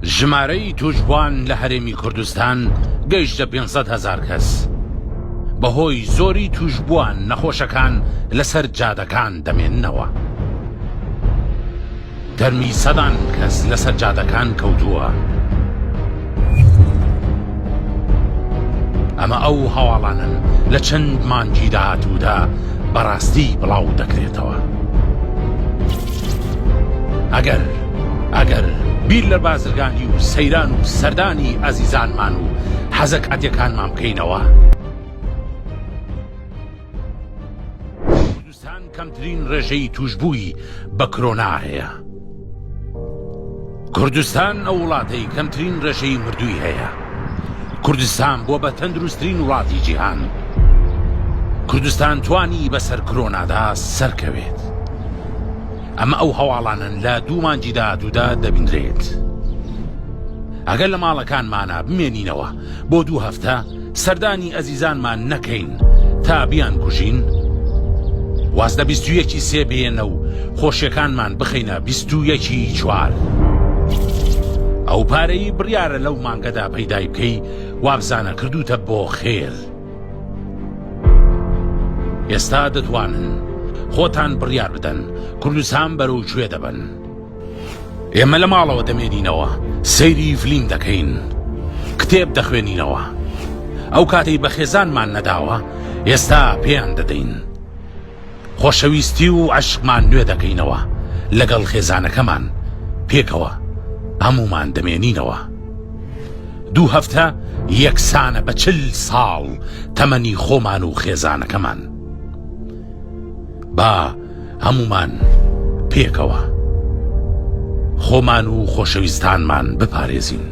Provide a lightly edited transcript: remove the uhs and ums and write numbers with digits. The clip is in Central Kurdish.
ژمارەی توشبووان لە هەرێمی کوردستان گەیشتە 500,000 کەس. بەهۆی زۆری توشبووان نەخۆشەکان لەسەر جادەکان دەمێننەوە. دەرمی سەدان کەس لەسەر جادەکان کەوتووە. ئەمە ئەو هەواڵانن لە چەند مانگی داهاتوودا بەڕاستی بڵاو دەکرێتەوە. ئەگەر بیر لە بازرگانی و سەیران و سەردانی ئەزیزانمان و حەزەکاتیەکانمان بکەینەوە، کوردستان کەمترین ڕێژەی توشبووی بە کۆرۆنا هەیە. کوردستان ئەو وڵاتەی کەمترین ڕێژەی مردووی هەیە. کوردستان بۆ بە تەندروستترین وڵاتی جیهان. کوردستان توانی بەسەر کۆرۆنادا سەرکەوێت. ئەمە ئەو هەواڵانن لە 2 مانگی داهاتوودا دەبینرێت. ئەگەر لە ماڵەکانمانە بمێنینەوە بۆ 2 هەفتە سەردانی ئەزیزانمان نەکەین تا بیان کوژین، وازدە 21 سێ بێنە و خۆشیەکانمان بخەینە 21 4. ئەو پارەی بڕیارە لەو مانگەدا پەیدای بکەی وابزانە کردوتە بۆ خێر. ئێستا دەتوانن خۆتان بڕیار بدەن کوردستان بەرەو کوێ دەبن. ئێمە لە ماڵەوە دەمێنینەوە، سەیری فلیم دەکەین، کتێب دەخوێنینەوە. ئەو کاتەی بە خێزانمان نەداوە ئێستا پێیان دەدەین. خۆشەویستی و عەشقمان نوێ دەکەینەوە لەگەڵ خێزانەکەمان. پێکەوە هەمومان دەمێنینەوە. 2 هەفتە یەکسانە بە 40 ساڵ تەمەنی خۆمان و خێزانەکەمان. با هەمومان پێکەوە خۆمان و خۆشەویستانمان بپارێزین.